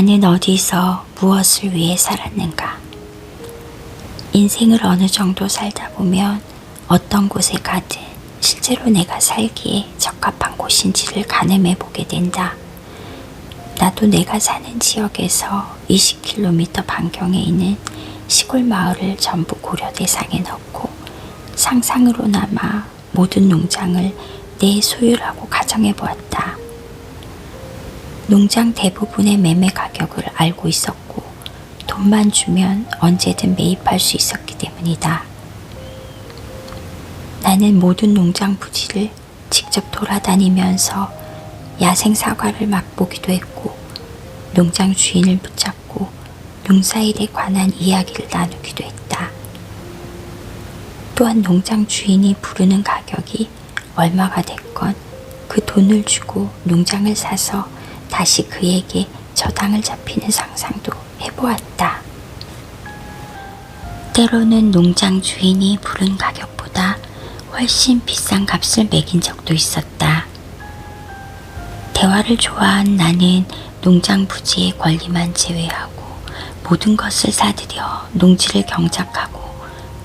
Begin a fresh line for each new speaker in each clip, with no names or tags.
나는 어디서 무엇을 위해 살았는가? 인생을 어느 정도 살다 보면 어떤 곳에 가든 실제로 내가 살기에 적합한 곳인지를 가늠해 보게 된다. 나도 내가 사는 지역에서 20km 반경에 있는 시골 마을을 전부 고려 대상에 넣고 상상으로나마 모든 농장을 내 소유라고 가정해 보았다. 농장 대부분의 매매 가격을 알고 있었고 돈만 주면 언제든 매입할 수 있었기 때문이다. 나는 모든 농장 부지를 직접 돌아다니면서 야생 사과를 맛보기도 했고 농장 주인을 붙잡고 농사일에 관한 이야기를 나누기도 했다. 또한 농장 주인이 부르는 가격이 얼마가 됐건 그 돈을 주고 농장을 사서 다시 그에게 저당을 잡히는 상상도 해보았다. 때로는 농장 주인이 부른 가격보다 훨씬 비싼 값을 매긴 적도 있었다. 대화를 좋아한 나는 농장 부지의 권리만 제외하고 모든 것을 사들여 농지를 경작하고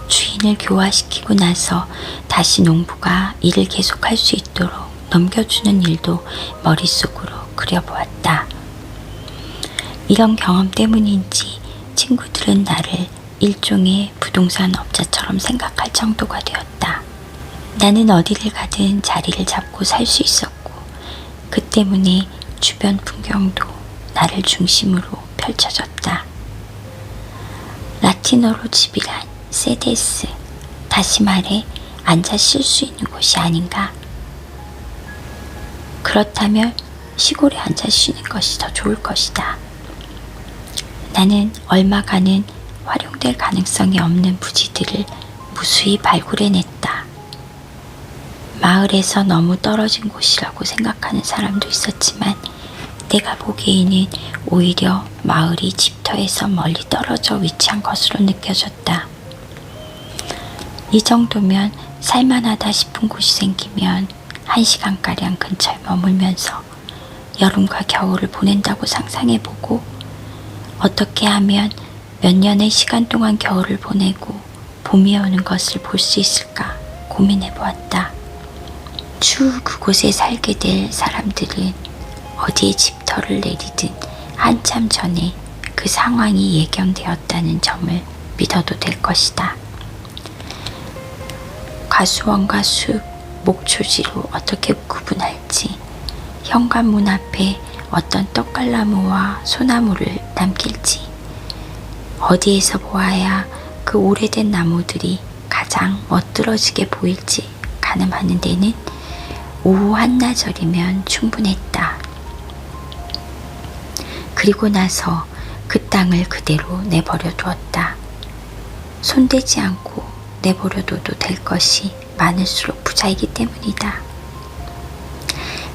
주인을 교화시키고 나서 다시 농부가 일을 계속할 수 있도록 넘겨주는 일도 머릿속으로 그려보았다. 이런 경험 때문인지 친구들은 나를 일종의 부동산 업자처럼 생각할 정도가 되었다. 나는 어디를 가든 자리를 잡고 살 수 있었고 그 때문에 주변 풍경도 나를 중심으로 펼쳐졌다. 라틴어로 집이란 세데스, 다시 말해 앉아 쉴 수 있는 곳이 아닌가? 그렇다면 시골에 앉아 쉬는 것이 더 좋을 것이다. 나는 얼마간은 활용될 가능성이 없는 부지들을 무수히 발굴해냈다. 마을에서 너무 떨어진 곳이라고 생각하는 사람도 있었지만 내가 보기에는 오히려 마을이 집터에서 멀리 떨어져 위치한 것으로 느껴졌다. 이 정도면 살만하다 싶은 곳이 생기면 1시간가량 근처에 머물면서 여름과 겨울을 보낸다고 상상해보고 어떻게 하면 몇 년의 시간 동안 겨울을 보내고 봄이 오는 것을 볼 수 있을까 고민해보았다. 추후 그곳에 살게 될 사람들은 어디에 집터를 내리든 한참 전에 그 상황이 예견되었다는 점을 믿어도 될 것이다. 과수원과 숲, 목초지로 어떻게 구분할지, 현관문 앞에 어떤 떡갈나무와 소나무를 남길지, 어디에서 보아야 그 오래된 나무들이 가장 멋들어지게 보일지 가늠하는 데는 오후 한나절이면 충분했다. 그리고 나서 그 땅을 그대로 내버려 두었다. 손대지 않고 내버려둬도 될 것이 많을수록 부자이기 때문이다.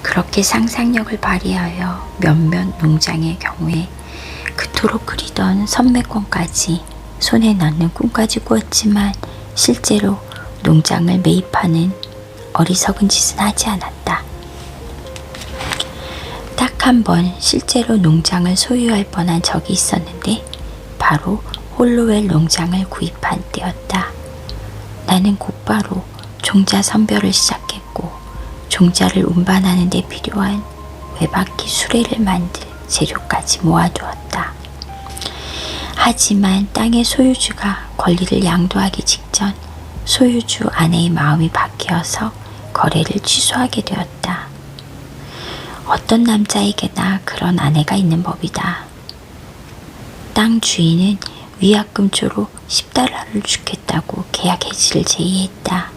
그렇게 상상력을 발휘하여 몇몇 농장의 경우에 그토록 그리던 선매권까지 손에 넣는 꿈까지 꾸었지만 실제로 농장을 매입하는 어리석은 짓은 하지 않았다. 딱 한 번 실제로 농장을 소유할 뻔한 적이 있었는데 바로 홀로웰 농장을 구입한 때였다. 나는 곧바로 종자 선별을 시작했고 종자를 운반하는 데 필요한 외바퀴 수레를 만들 재료까지 모아두었다. 하지만 땅의 소유주가 권리를 양도하기 직전 소유주 아내의 마음이 바뀌어서 거래를 취소하게 되었다. 어떤 남자에게나 그런 아내가 있는 법이다. 땅 주인은 위약금조로 $10를 주겠다고 계약 해지를 제의했다.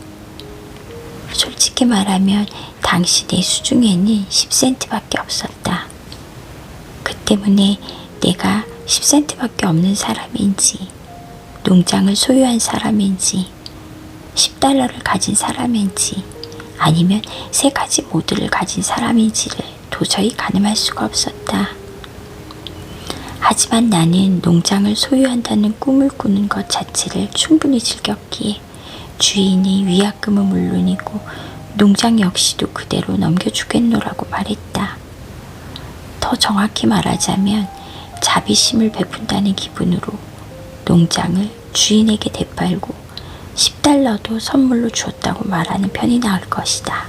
솔직히 말하면 당시 내 수중에는 10센트밖에 없었다. 그 때문에 내가 10센트밖에 없는 사람인지, 농장을 소유한 사람인지, $10를 가진 사람인지, 아니면 세 가지 모두를 가진 사람인지를 도저히 가늠할 수가 없었다. 하지만 나는 농장을 소유한다는 꿈을 꾸는 것 자체를 충분히 즐겼기에 주인이 위약금은 물론이고 농장 역시도 그대로 넘겨주겠노라고 말했다. 더 정확히 말하자면 자비심을 베푼다는 기분으로 농장을 주인에게 되팔고 10달러도 선물로 주었다고 말하는 편이 나을 것이다.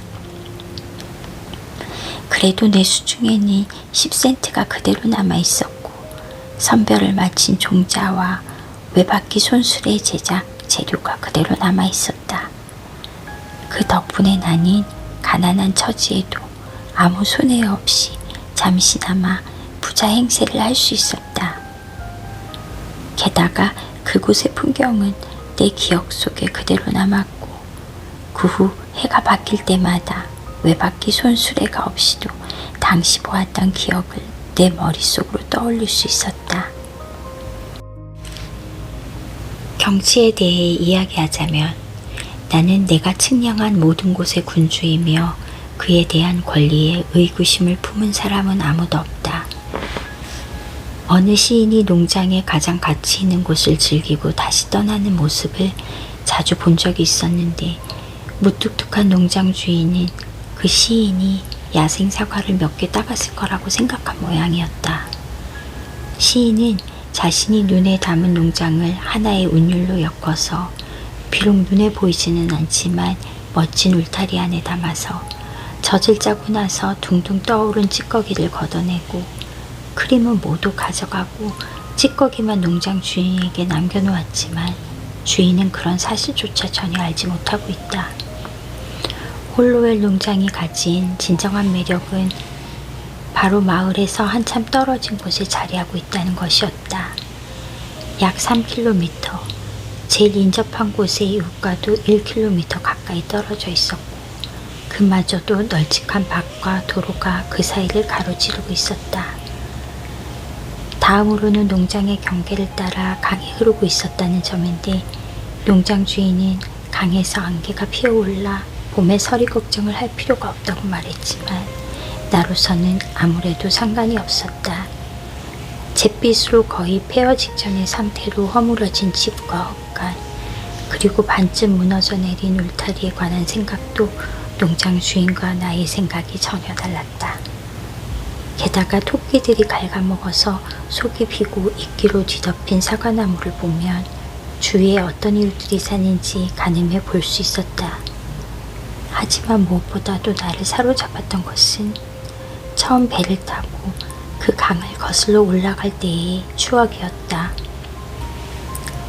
그래도 내 수중에는 10센트가 그대로 남아있었고 선별을 마친 종자와 외바퀴 손수레 제작 재료가 그대로 남아있었다. 그 덕분에 나는 가난한 처지에도 아무 손해 없이 잠시나마 부자 행세를 할 수 있었다. 게다가 그곳의 풍경은 내 기억 속에 그대로 남았고 그 후 해가 바뀔 때마다 외바퀴 손수레가 없이도 당시 보았던 기억을 내 머릿속으로 떠올릴 수 있었다. 경치에 대해 이야기하자면 나는 내가 측량한 모든 곳의 군주이며 그에 대한 권리에 의구심을 품은 사람은 아무도 없다. 어느 시인이 농장에 가장 가치 있는 곳을 즐기고 다시 떠나는 모습을 자주 본 적이 있었는데 무뚝뚝한 농장 주인은 그 시인이 야생 사과를 몇 개 따갔을 거라고 생각한 모양이었다. 시인은 자신이 눈에 담은 농장을 하나의 운율로 엮어서 비록 눈에 보이지는 않지만 멋진 울타리 안에 담아서 젖을 짜고 나서 둥둥 떠오른 찌꺼기를 걷어내고 크림은 모두 가져가고 찌꺼기만 농장 주인에게 남겨놓았지만 주인은 그런 사실조차 전혀 알지 못하고 있다. 홀로웰 농장이 가진 진정한 매력은 바로 마을에서 한참 떨어진 곳에 자리하고 있다는 것이었다. 약 3km, 제일 인접한 곳의 이웃과도 1km 가까이 떨어져 있었고 그마저도 널찍한 밭과 도로가 그 사이를 가로지르고 있었다. 다음으로는 농장의 경계를 따라 강이 흐르고 있었다는 점인데 농장 주인은 강에서 안개가 피어올라 봄에 서리 걱정을 할 필요가 없다고 말했지만 나로서는 아무래도 상관이 없었다. 잿빛으로 거의 폐허 직전의 상태로 허물어진 집과 헛간 그리고 반쯤 무너져 내린 울타리에 관한 생각도 농장 주인과 나의 생각이 전혀 달랐다. 게다가 토끼들이 갉아먹어서 속이 비고 이끼로 뒤덮인 사과나무를 보면 주위에 어떤 이웃들이 사는지 가늠해 볼 수 있었다. 하지만 무엇보다도 나를 사로잡았던 것은 처음 배를 타고 그 강을 거슬러 올라갈 때의 추억이었다.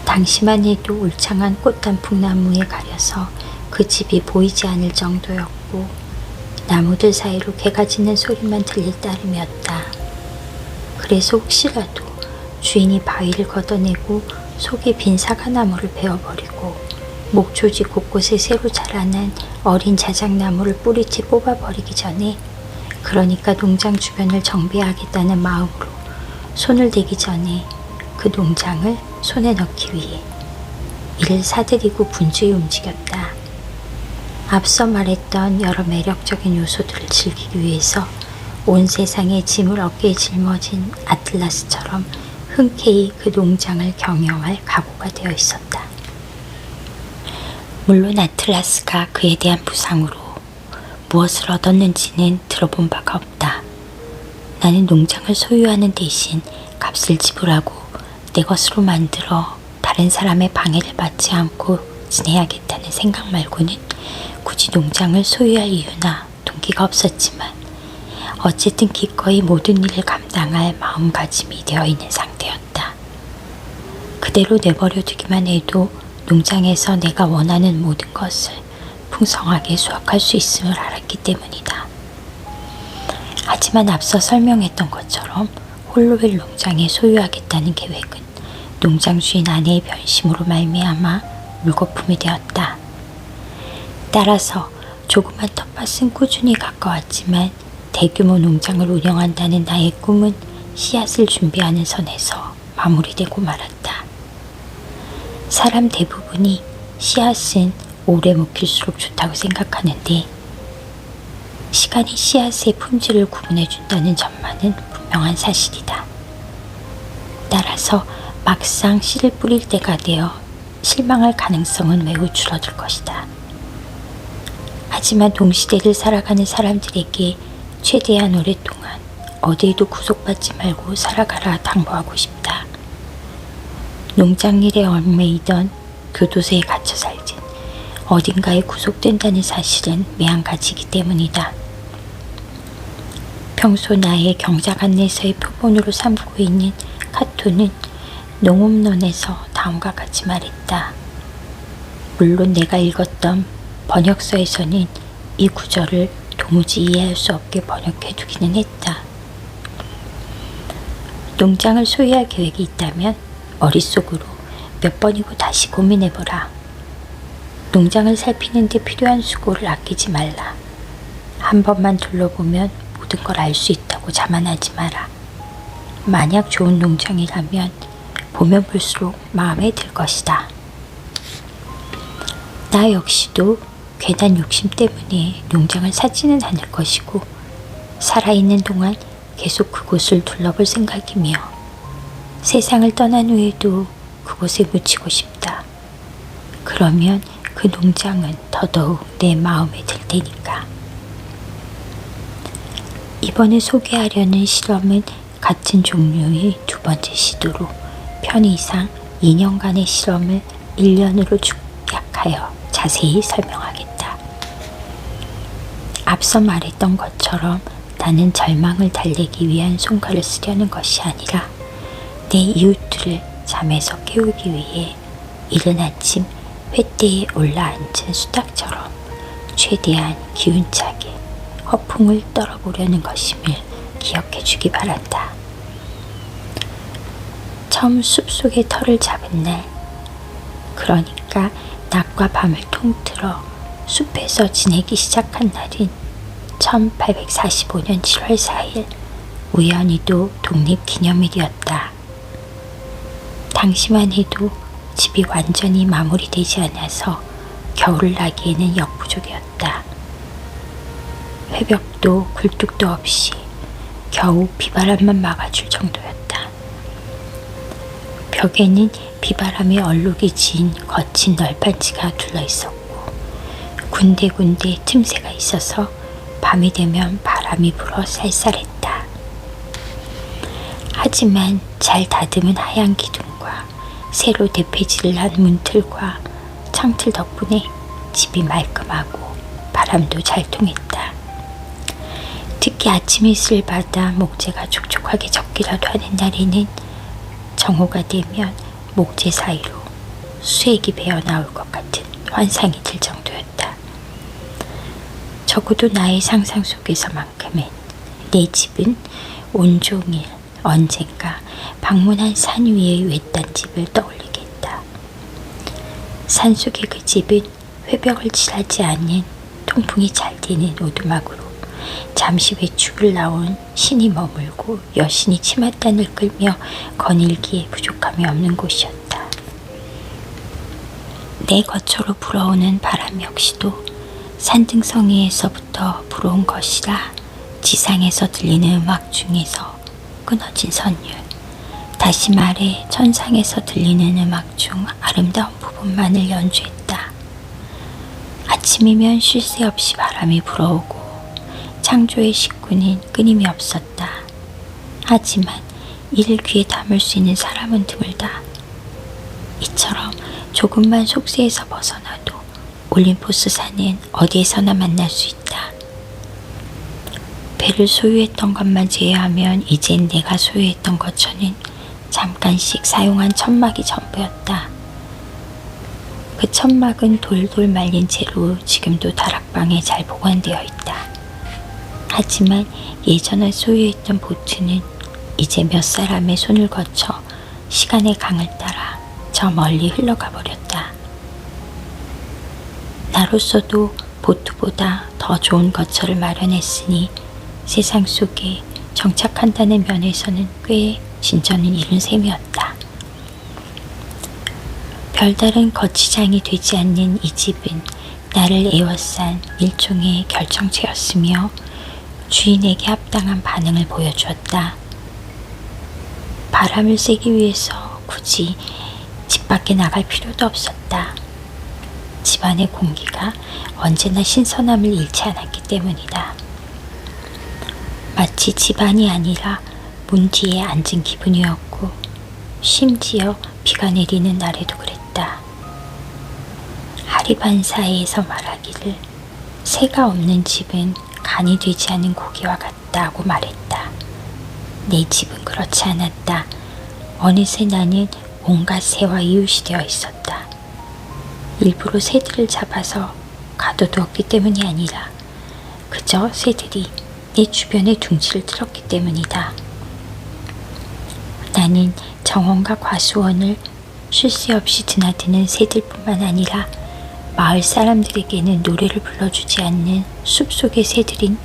당시만 해도 울창한 꽃단풍나무에 가려서 그 집이 보이지 않을 정도였고 나무들 사이로 개가 짖는 소리만 들릴 따름이었다. 그래서 혹시라도 주인이 바위를 걷어내고 속이 빈 사과나무를 베어버리고 목조지 곳곳에 새로 자라난 어린 자작나무를 뿌리채 뽑아버리기 전에 그러니까 농장 주변을 정비하겠다는 마음으로 손을 대기 전에 그 농장을 손에 넣기 위해 이를 사들이고 분주히 움직였다. 앞서 말했던 여러 매력적인 요소들을 즐기기 위해서 온 세상의 짐을 어깨에 짊어진 아틀라스처럼 흔쾌히 그 농장을 경영할 각오가 되어 있었다. 물론 아틀라스가 그에 대한 부상으로 무엇을 얻었는지는 들어본 바가 없다. 나는 농장을 소유하는 대신 값을 지불하고 내 것으로 만들어 다른 사람의 방해를 받지 않고 지내야겠다는 생각 말고는 굳이 농장을 소유할 이유나 동기가 없었지만 어쨌든 기꺼이 모든 일을 감당할 마음가짐이 되어 있는 상태였다. 그대로 내버려 두기만 해도 농장에서 내가 원하는 모든 것을 풍성하게 수확할 수 있음을 알았기 때문이다. 하지만 앞서 설명했던 것처럼 홀로웰 농장에 소유하겠다는 계획은 농장 주인 아내의 변심으로 말미암아 물거품이 되었다. 따라서 조그만 텃밭은 꾸준히 가까웠지만 대규모 농장을 운영한다는 나의 꿈은 씨앗을 준비하는 선에서 마무리되고 말았다. 사람 대부분이 씨앗은 오래 묵힐수록 좋다고 생각하는데 시간이 씨앗의 품질을 구분해준다는 점만은 분명한 사실이다. 따라서 막상 씨를 뿌릴 때가 되어 실망할 가능성은 매우 줄어들 것이다. 하지만 동시대를 살아가는 사람들에게 최대한 오랫동안 어디에도 구속받지 말고 살아가라 당부하고 싶다. 농장일에 얽매이던 교도소에 갇혀 살진 어딘가에 구속된다는 사실은 매한가지이기 때문이다. 평소 나의 경작 안내서의 표본으로 삼고 있는 카토는 농업론에서 다음과 같이 말했다. 물론 내가 읽었던 번역서에서는 이 구절을 도무지 이해할 수 없게 번역해두기는 했다. 농장을 소유할 계획이 있다면 머릿속으로 몇 번이고 다시 고민해보라. 농장을 살피는 데 필요한 수고를 아끼지 말라. 한 번만 둘러보면 모든 걸 알 수 있다고 자만하지 마라. 만약 좋은 농장이라면 보면 볼수록 마음에 들 것이다. 나 역시도 괜한 욕심 때문에 농장을 사지는 않을 것이고 살아있는 동안 계속 그곳을 둘러볼 생각이며 세상을 떠난 후에도 그곳에 묻히고 싶다. 그러면 그 농장은 더더욱 내 마음에 들 테니까. 이번에 소개하려는 실험은 같은 종류의 두 번째 시도로 편의상 2년간의 실험을 1년으로 축약하여 자세히 설명하겠다. 앞서 말했던 것처럼 나는 절망을 달래기 위한 손갈을 쓰려는 것이 아니라 내 이웃들을 잠에서 깨우기 위해 이른 아침 횃대에 올라앉은 수탉처럼 최대한 기운차게 허풍을 떨어보려는 것임을 기억해 주기 바란다. 처음 숲속의 털을 잡은 날, 그러니까 낮과 밤을 통틀어 숲에서 지내기 시작한 날인 1845년 7월 4일 우연히도 독립기념일이었다. 당시만 해도 집이 완전히 마무리되지 않아서 겨울을 나기에는 역부족이었다. 회벽도 굴뚝도 없이 겨우 비바람만 막아줄 정도였다. 벽에는 비바람의 얼룩이 지인 거친 널판지가 둘러있었고 군데군데 틈새가 있어서 밤이 되면 바람이 불어 쌀쌀했다. 하지만 잘 다듬은 하얀 기둥과 새로 대패질을 한 문틀과 창틀 덕분에 집이 말끔하고 바람도 잘 통했다. 특히 아침 햇을 받아 목재가 촉촉하게 젖기라도 하는 날에는 정오가 되면 목재 사이로 수액이 배어나올 것 같은 환상이 들 정도였다. 적어도 나의 상상 속에서만큼은 내 집은 온종일 언젠가 방문한 산 위의 외딴 집을 떠올리게 했다. 산속의 그 집은 회벽을 칠하지 않는 통풍이 잘 되는 오두막으로 잠시 외출을 나온 신이 머물고 여신이 치맛단을 끌며 거닐기에 부족함이 없는 곳이었다. 내 거처로 불어오는 바람 역시도 산등성이에서부터 불어온 것이라 지상에서 들리는 음악 중에서 끊어진 선율, 다시 말해 천상에서 들리는 음악 중 아름다운 부분만을 연주했다. 아침이면 쉴 새 없이 바람이 불어오고 창조의 식구는 끊임이 없었다. 하지만 이를 귀에 담을 수 있는 사람은 드물다. 이처럼 조금만 속세에서 벗어나도 올림포스 산은 어디에서나 만날 수 있다. 배를 소유했던 것만 제외하면 이젠 내가 소유했던 것처는 잠깐씩 사용한 천막이 전부였다. 그 천막은 돌돌 말린 채로 지금도 다락방에 잘 보관되어 있다. 하지만 예전에 소유했던 보트는 이제 몇 사람의 손을 거쳐 시간의 강을 따라 저 멀리 흘러가 버렸다. 나로서도 보트보다 더 좋은 거처를 마련했으니 세상 속에 정착한다는 면에서는 꽤 진전을 이룬 셈이었다. 별다른 거치장이 되지 않는 이 집은 나를 에워싼 일종의 결정체였으며 주인에게 합당한 반응을 보여주었다. 바람을 쐬기 위해서 굳이 집 밖에 나갈 필요도 없었다. 집안의 공기가 언제나 신선함을 잃지 않았기 때문이다. 마치 집안이 아니라 문 뒤에 앉은 기분이었고 심지어 비가 내리는 날에도 그랬다. 하리반사에서 말하기를 새가 없는 집은 간이 되지 않은 고기와 같다고 말했다. 내 집은 그렇지 않았다. 어느새 나는 온갖 새와 이웃이 되어 있었다. 일부러 새들을 잡아서 가둬두었기 때문이 아니라 그저 새들이 내 주변에 둥지를 틀었기 때문이다. 나는 정원과 과수원을 쉴 새 없이 드나드는 새들뿐만 아니라 마을 사람들에게는 노래를 불러주지 않는 숲속의 새들인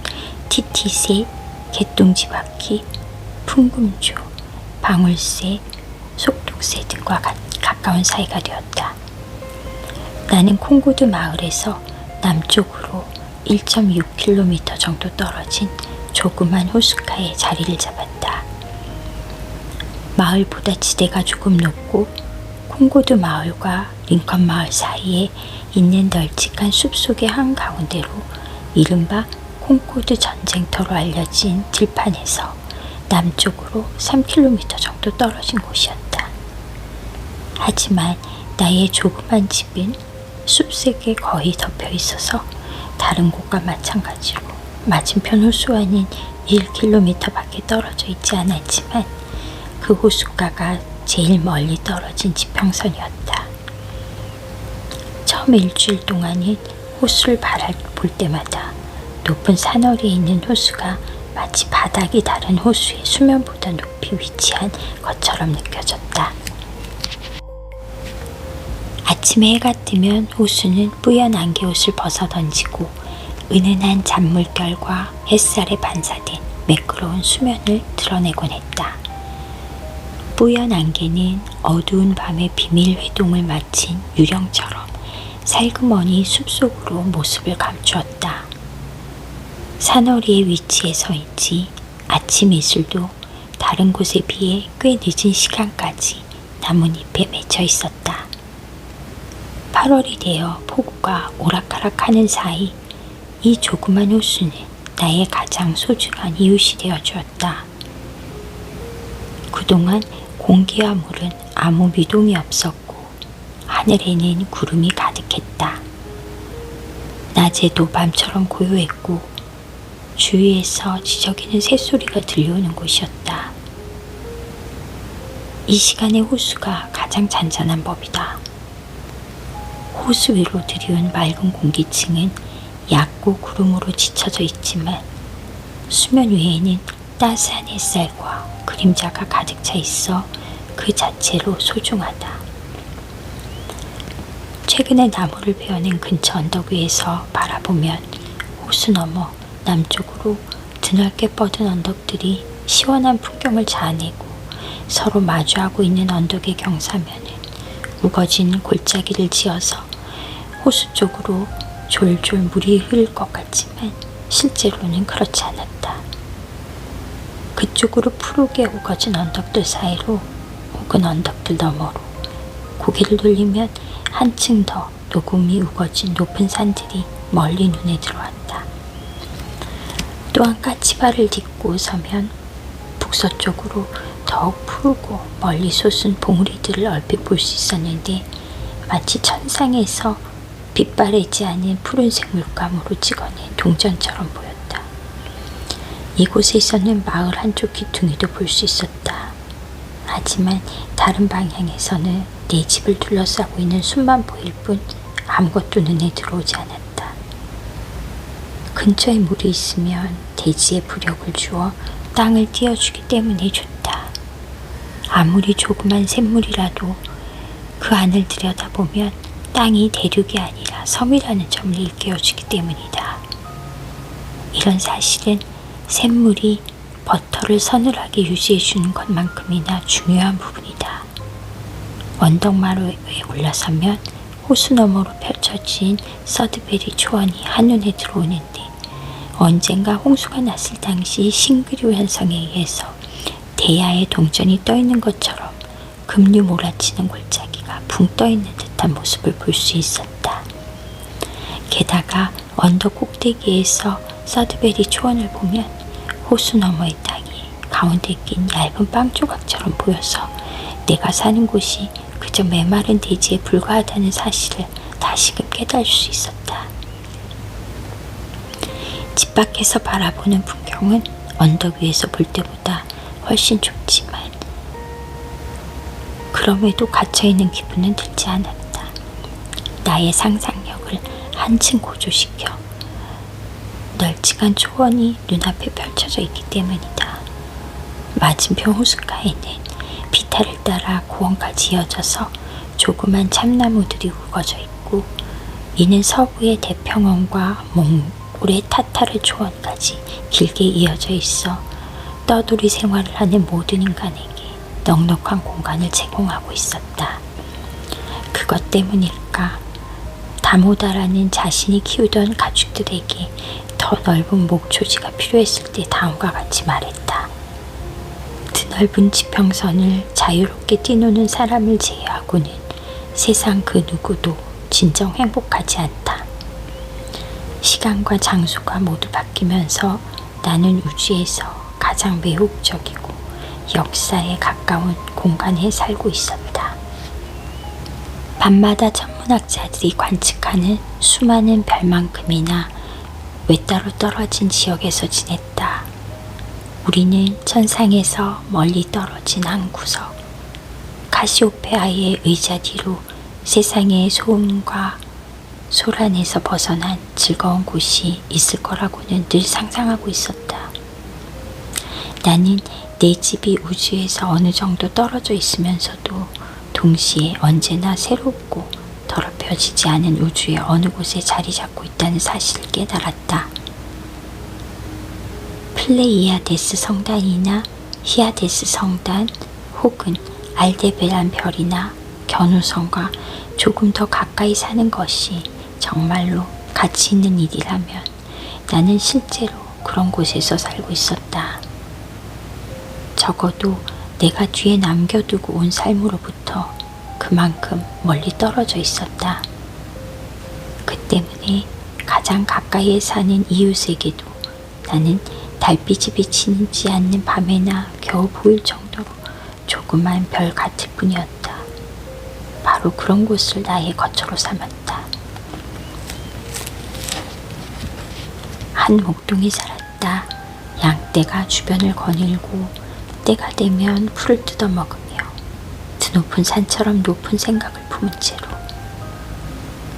티티새, 개똥지바퀴, 풍금조, 방울새, 속독새 등과 가까운 사이가 되었다. 나는 콩고드 마을에서 남쪽으로 1.6km 정도 떨어진 조그만 호숫가에 자리를 잡았다. 마을보다 지대가 조금 높고 콩고드 마을과 링컨 마을 사이에 있는 널찍한 숲속의 한가운데로 이른바 콩고드 전쟁터로 알려진 들판에서 남쪽으로 3km 정도 떨어진 곳이었다. 하지만 나의 조그만 집은 숲속에 거의 덮여 있어서 다른 곳과 마찬가지로 맞은편 호수와는 1km 밖에 떨어져 있지 않았지만 그 호숫가가 제일 멀리 떨어진 지평선이었다. 처음 일주일 동안은 호수를 바라볼 때마다 높은 산허리에 있는 호수가 마치 바닥이 다른 호수의 수면보다 높이 위치한 것처럼 느껴졌다. 아침에 해가 뜨면 호수는 뿌연 안개옷을 벗어던지고 은은한 잔물결과 햇살에 반사된 매끄러운 수면을 드러내곤 했다. 뿌연 안개는 어두운 밤의 비밀 회동을 마친 유령처럼 살그머니 숲속으로 모습을 감추었다. 산허리에 위치해 서 있지 아침 이슬도 다른 곳에 비해 꽤 늦은 시간까지 나뭇잎에 맺혀 있었다. 8월이 되어 폭우가 오락가락하는 사이 이 조그만 호수는 나의 가장 소중한 이웃이 되어 주었다. 그동안 공기와 물은 아무 미동이 없었고 하늘에는 구름이 가득했다. 낮에도 밤처럼 고요했고 주위에서 지저귀는 새소리가 들려오는 곳이었다. 이 시간에 호수가 가장 잔잔한 법이다. 호수 위로 들이운 맑은 공기층은 얕고 구름으로 지쳐져 있지만 수면 위에는 따스한 햇살과 그림자가 가득 차 있어 그 자체로 소중하다. 최근에 나무를 베어낸 근처 언덕 위에서 바라보면 호수 너머 남쪽으로 드넓게 뻗은 언덕들이 시원한 풍경을 자아내고 서로 마주하고 있는 언덕의 경사면은 우거진 골짜기를 지어서 호수 쪽으로 졸졸 물이 흐를 것 같지만 실제로는 그렇지 않았다. 그쪽으로 푸르게 우거진 언덕들 사이로 혹은 언덕들 너머로 고개를 돌리면 한층 더 녹음이 우거진 높은 산들이 멀리 눈에 들어왔다. 또한 까치발을 딛고 서면 북서쪽으로 더욱 푸르고 멀리 솟은 봉우리들을 얼핏 볼 수 있었는데 마치 천상에서 빛바래지 않은 푸른색 물감으로 찍어낸 동전처럼 보였다. 이곳에 있었는 마을 한쪽 귀퉁이도 볼 수 있었다. 하지만 다른 방향에서는 내 집을 둘러싸고 있는 숲만 보일 뿐 아무것도 눈에 들어오지 않았다. 근처에 물이 있으면 대지에 부력을 주어 땅을 띄워주기 때문에 좋다. 아무리 조그만 샘물이라도 그 안을 들여다보면 땅이 대륙이 아니라 섬이라는 점을 일깨워주기 때문이다. 이런 사실은 샘물이 버터를 서늘하게 유지해주는 것만큼이나 중요한 부분이다. 언덕마루에 올라서면 호수 너머로 펼쳐진 서드베리 초원이 한눈에 들어오는데 언젠가 홍수가 났을 당시 싱그리오 현상에 의해서 대야에 동전이 떠있는 것처럼 급류 몰아치는 골짜기가 붕 떠있는 듯한 모습을 볼 수 있었다. 게다가 언덕 꼭대기에서 서드베리 초원을 보면 호수 너머의 땅이 가운데 낀 얇은 빵 조각처럼 보여서 내가 사는 곳이 그저 메마른 대지에 불과하다는 사실을 다시금 깨달을 수 있었다. 집 밖에서 바라보는 풍경은 언덕 위에서 볼 때보다 훨씬 좁지만 그럼에도 갇혀있는 기분은 들지 않았다. 나의 상상력을 한층 고조시켜 널찍한 초원이 눈앞에 펼쳐져 있기 때문이다. 맞은편 호숫가에는 비탈을 따라 고원까지 이어져서 조그만 참나무들이 우거져 있고 이는 서부의 대평원과 몽골의 타타르 초원까지 길게 이어져 있어 떠돌이 생활을 하는 모든 인간에게 넉넉한 공간을 제공하고 있었다. 그것 때문일까? 다모다라는 자신이 키우던 가축들에게 더 넓은 목초지가 필요했을 때 다음과 같이 말했다. 드넓은 지평선을 자유롭게 뛰노는 사람을 제외하고는 세상 그 누구도 진정 행복하지 않다. 시간과 장소가 모두 바뀌면서 나는 우주에서 가장 매혹적이고 역사에 가까운 공간에 살고 있었다. 밤마다 천문학자들이 관측하는 수많은 별만큼이나 외따로 떨어진 지역에서 지냈다. 우리는 천상에서 멀리 떨어진 한 구석, 카시오페아의 의자 뒤로 세상의 소음과 소란에서 벗어난 즐거운 곳이 있을 거라고는 늘 상상하고 있었다. 나는 내 집이 우주에서 어느 정도 떨어져 있으면서도 동시에 언제나 새롭고 더럽혀지지 않은 우주의 어느 곳에 자리 잡고 있다는 사실을 깨달았다. 플레이아데스 성단이나 히아데스 성단 혹은 알데베란 별이나 견우성과 조금 더 가까이 사는 것이 정말로 가치 있는 일이라면 나는 실제로 그런 곳에서 살고 있었다. 적어도 내가 뒤에 남겨두고 온 삶으로부터 그만큼 멀리 떨어져 있었다. 그 때문에 가장 가까이에 사는 이웃에게도 나는 달빛이 비치지 않는 밤에나 겨우 보일 정도로 조그만 별 같을 뿐이었다. 바로 그런 곳을 나의 거처로 삼았다. 한 목동이 자랐다. 양떼가 주변을 거닐고 때가 되면 풀을 뜯어먹으며 드높은 산처럼 높은 생각을 품은 채로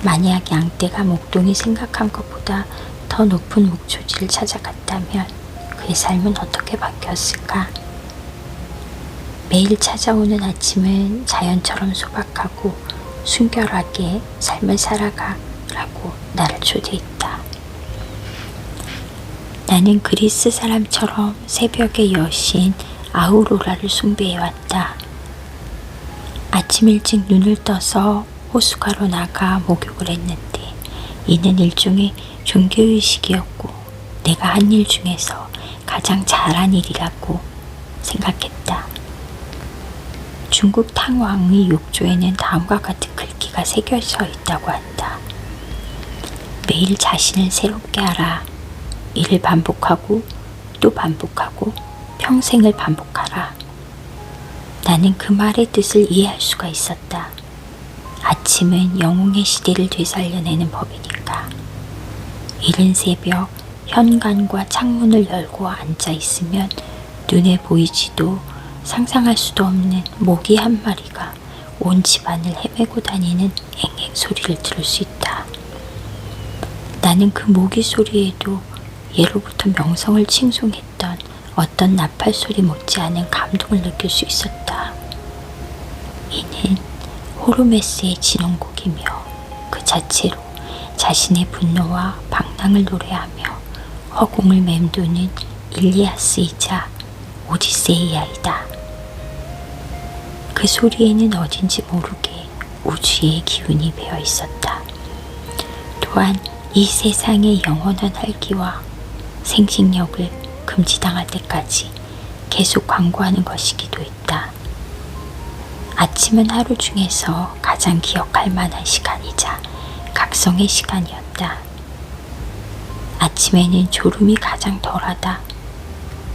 만약 양떼가 목동이 생각한 것보다 더 높은 목초지를 찾아갔다면 그의 삶은 어떻게 바뀌었을까? 매일 찾아오는 아침은 자연처럼 소박하고 순결하게 삶을 살아가라고 나를 초대했다. 나는 그리스 사람처럼 새벽의 여신 아우로라를 숭배해왔다. 아침 일찍 눈을 떠서 호수가로 나가 목욕을 했는데 이는 일종의 종교의식이었고 내가 한 일 중에서 가장 잘한 일이라고 생각했다. 중국 탕왕의 욕조에는 다음과 같은 글귀가 새겨져 있다고 한다. 매일 자신을 새롭게 하라. 이를 반복하고 또 반복하고 평생을 반복하라. 나는 그 말의 뜻을 이해할 수가 있었다. 아침은 영웅의 시대를 되살려내는 법이니까. 이른 새벽 현관과 창문을 열고 앉아 있으면 눈에 보이지도 상상할 수도 없는 모기 한 마리가 온 집안을 헤매고 다니는 앵앵 소리를 들을 수 있다. 나는 그 모기 소리에도 예로부터 명성을 칭송했던 어떤 나팔 소리 못지않은 감동을 느낄 수 있었다. 이는 호르메스의 진홍곡이며 그 자체로 자신의 분노와 방랑을 노래하며 허공을 맴도는 일리아스이자 오디세이아이다. 그 소리에는 어딘지 모르게 우주의 기운이 배어 있었다. 또한 이 세상의 영원한 활기와 생식력을 금지당할 때까지 계속 광고하는 것이기도 했다. 아침은 하루 중에서 가장 기억할 만한 시간이자 각성의 시간이었다. 아침에는 졸음이 가장 덜하다.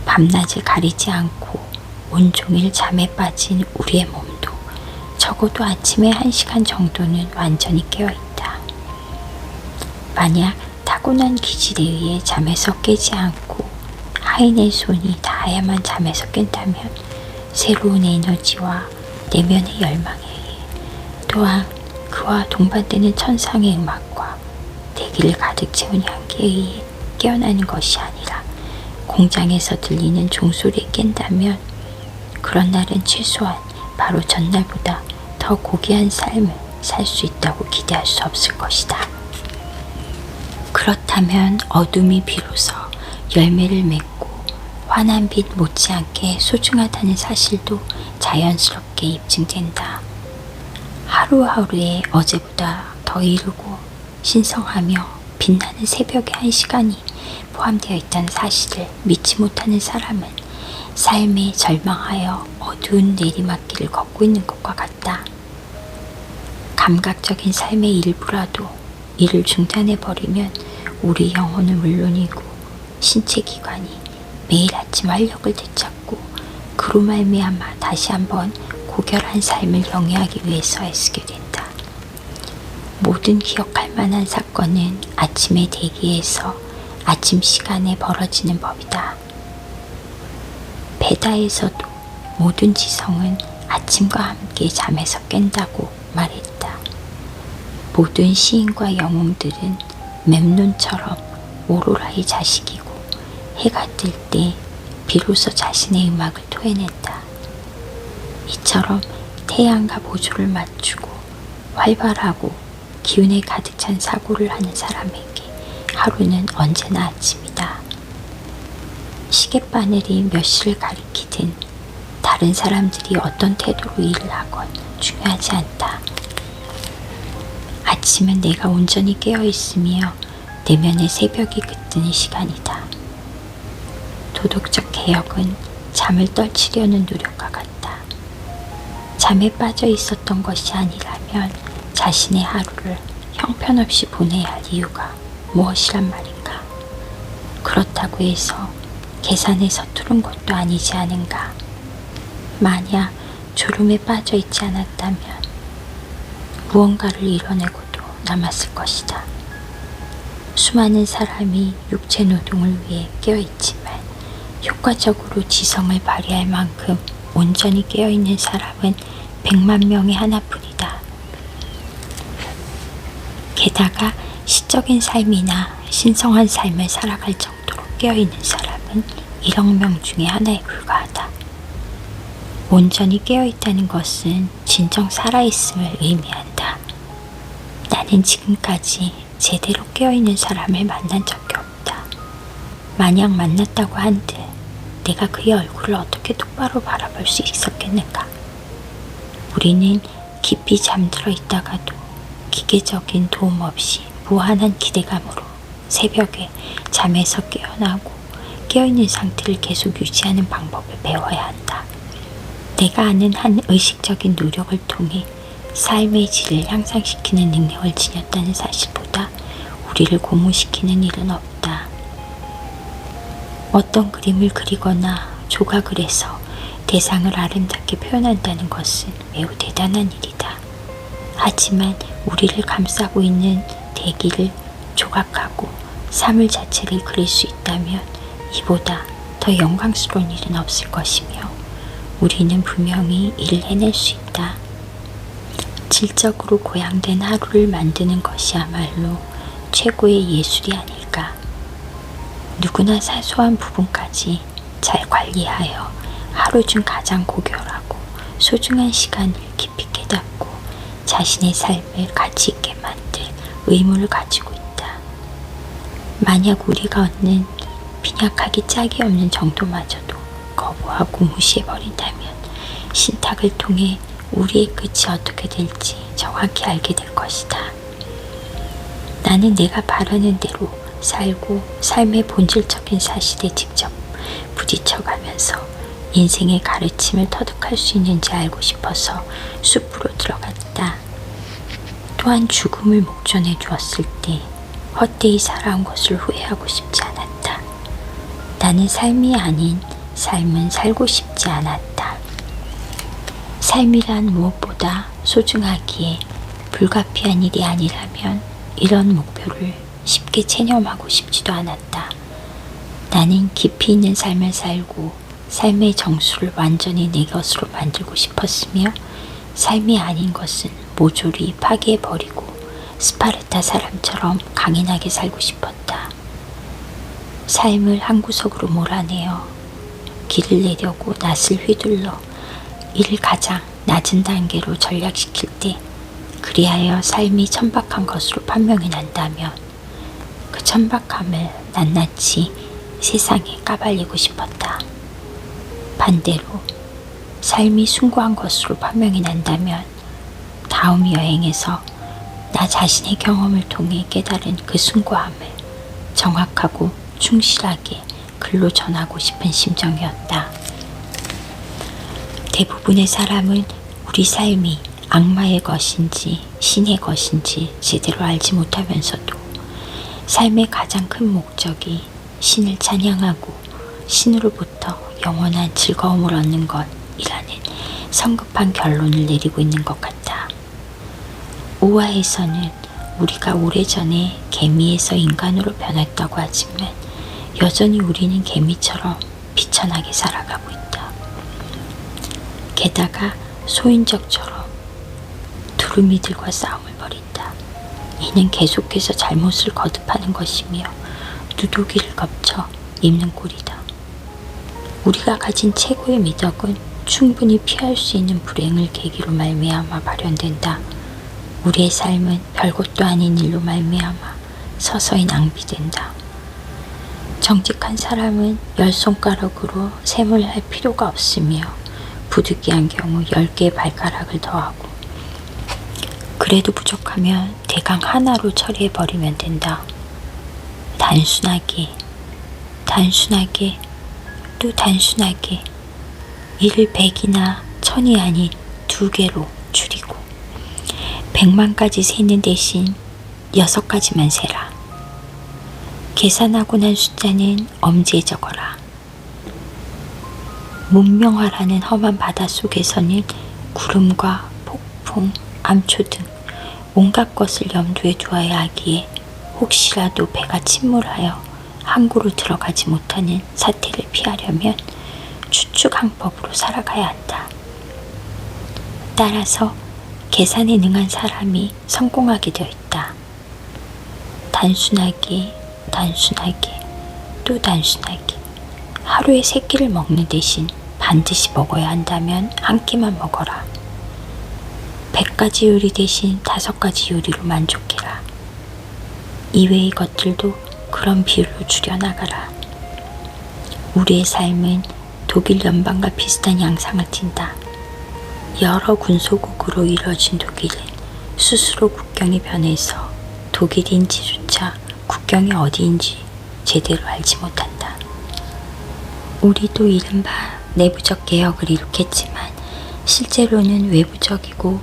밤낮을 가리지 않고 온종일 잠에 빠진 우리의 몸도 적어도 아침에 1시간 정도는 완전히 깨어있다. 만약 타고난 기질에 의해 잠에서 깨지 않고 하인의 손이 닿아야만 잠에서 깬다면 새로운 에너지와 내면의 열망에 의해 또한 그와 동반되는 천상의 음악과 대기를 가득 채운 향기에 의해 깨어나는 것이 아니라 공장에서 들리는 종소리에 깬다면 그런 날은 최소한 바로 전날보다 더 고귀한 삶을 살 수 있다고 기대할 수 없을 것이다. 그렇다면 어둠이 비로소 열매를 맺고 환한 빛 못지않게 소중하다는 사실도 자연스럽게 입증된다. 하루하루에 어제보다 더 이르고 신성하며 빛나는 새벽의 1시간이 포함되어 있다는 사실을 믿지 못하는 사람은 삶에 절망하여 어두운 내리막길을 걷고 있는 것과 같다. 감각적인 삶의 일부라도 이를 중단해버리면 우리 영혼은 물론이고 신체 기관이 매일 아침 활력을 되찾고 그로 말미암아 다시 한번 고결한 삶을 영위하기 위해서 애쓰게 된다. 모든 기억할 만한 사건은 아침의 대기에서 아침 시간에 벌어지는 법이다. 베다에서도 모든 지성은 아침과 함께 잠에서 깬다고 말했다. 모든 시인과 영웅들은 memnon처럼 오로라의 자식이고 해가 뜰 때 비로소 자신의 음악을 토해낸다. 이처럼 태양과 보조를 맞추고 활발하고 기운에 가득 찬 사고를 하는 사람에게 하루는 언제나 아침이다. 시계바늘이 몇 시를 가리키든 다른 사람들이 어떤 태도로 일을 하건 중요하지 않다. 아침은 내가 온전히 깨어있으며 내면의 새벽이 깃드는 시간이다. 도덕적 개혁은 잠을 떨치려는 노력과 같다. 잠에 빠져 있었던 것이 아니라면 자신의 하루를 형편없이 보내야 할 이유가 무엇이란 말인가? 그렇다고 해서 계산에 서투른 것도 아니지 않은가? 만약 졸음에 빠져 있지 않았다면 무언가를 이뤄내고도 남았을 것이다. 수많은 사람이 육체 노동을 위해 깨어있지만 효과적으로 지성을 발휘할 만큼 온전히 깨어있는 사람은 100만 명의 하나뿐이다. 게다가 시적인 삶이나 신성한 삶을 살아갈 정도로 깨어있는 사람은 1억 명 중에 하나에 불과하다. 온전히 깨어있다는 것은 진정 살아있음을 의미한다. 나는 지금까지 제대로 깨어있는 사람을 만난 적이 없다. 만약 만났다고 한들 내가 그의 얼굴을 어떻게 똑바로 바라볼 수 있었겠는가? 우리는 깊이 잠들어 있다가도 기계적인 도움 없이 무한한 기대감으로 새벽에 잠에서 깨어나고 깨어있는 상태를 계속 유지하는 방법을 배워야 한다. 내가 아는 한 의식적인 노력을 통해 삶의 질을 향상시키는 능력을 지녔다는 사실보다 우리를 고무시키는 일은 없다. 어떤 그림을 그리거나 조각을 해서 대상을 아름답게 표현한다는 것은 매우 대단한 일이다. 하지만 우리를 감싸고 있는 대기를 조각하고 사물 자체를 그릴 수 있다면 이보다 더 영광스러운 일은 없을 것이며 우리는 분명히 일을 해낼 수 있다. 질적으로 고양된 하루를 만드는 것이야말로 최고의 예술이 아닐까. 누구나 사소한 부분까지 잘 관리하여 하루 중 가장 고결하고 소중한 시간을 깊이 깨닫고 자신의 삶을 가치 있게 만들 의무를 가지고 있다. 만약 우리가 얻는 빈약하기 짝이 없는 정도마저도 거부하고 무시해버린다면 신탁을 통해 우리의 끝이 어떻게 될지 정확히 알게 될 것이다. 나는 내가 바라는 대로 살고 삶의 본질적인 사실에 직접 부딪혀가면서 인생의 가르침을 터득할 수 있는지 알고 싶어서 숲으로 들어갔다. 또한 죽음을 목전에 두었을 때 헛되이 살아온 것을 후회하고 싶지 않았다. 나는 삶이 아닌 삶은 살고 싶지 않았다. 삶이란 무엇보다 소중하기에 불가피한 일이 아니라면 이런 목표를 쉽게 체념하고 싶지도 않았다. 나는 깊이 있는 삶을 살고 삶의 정수를 완전히 내 것으로 만들고 싶었으며 삶이 아닌 것은 모조리 파괴해버리고 스파르타 사람처럼 강인하게 살고 싶었다. 삶을 한 구석으로 몰아내어 길을 내려고 낯을 휘둘러 이를 가장 낮은 단계로 전락시킬 때 그리하여 삶이 천박한 것으로 판명이 난다면 그 천박함을 낱낱이 세상에 까발리고 싶었다. 반대로 삶이 숭고한 것으로 판명이 난다면 다음 여행에서 나 자신의 경험을 통해 깨달은 그 숭고함을 정확하고 충실하게 글로 전하고 싶은 심정이었다. 대부분의 사람은 우리 삶이 악마의 것인지 신의 것인지 제대로 알지 못하면서도 삶의 가장 큰 목적이 신을 찬양하고 신으로부터 영원한 즐거움을 얻는 것이라는 성급한 결론을 내리고 있는 것 같아. 우화에서는 우리가 오래전에 개미에서 인간으로 변했다고 하지만 여전히 우리는 개미처럼 비천하게 살아가고 있다. 게다가 소인적처럼 두루미들과 싸움을 벌인다. 이는 계속해서 잘못을 거듭하는 것이며 누더기를 거쳐 입는 꼴이다. 우리가 가진 최고의 미덕은 충분히 피할 수 있는 불행을 계기로 말미암아 발현된다. 우리의 삶은 별것도 아닌 일로 말미암아 서서히 낭비된다. 정직한 사람은 10손가락으로 셈을 할 필요가 없으며 부득이한 경우 10개의 발가락을 더하고 그래도 부족하면 대강 하나로 처리해버리면 된다. 단순하게 또 단순하게 이를 100이나 1000이 아닌 2개로 줄이고 100만까지 세는 대신 6가지만 세라. 계산하고 난 숫자는 엄지에 적어라. 문명화라는 험한 바다 속에서는 구름과 폭풍, 암초 등 온갖 것을 염두에 두어야 하기에 혹시라도 배가 침몰하여 항구로 들어가지 못하는 사태를 피하려면 추측항법으로 살아가야 한다. 따라서 계산에 능한 사람이 성공하게 되어 있다. 단순하게 또 단순하게 하루에 3끼를 먹는 대신 반드시 먹어야 한다면 한 끼만 먹어라. 100가지 요리 대신 5가지 요리로 만족해라. 이외의 것들도 그런 비율로 줄여나가라. 우리의 삶은 독일 연방과 비슷한 양상을 띈다. 여러 군소국으로 이루어진 독일은 스스로 국경이 변해서 독일인지조차 국경이 어디인지 제대로 알지 못한다. 우리도 이른바 내부적 개혁을 이룩했지만 실제로는 외부적이고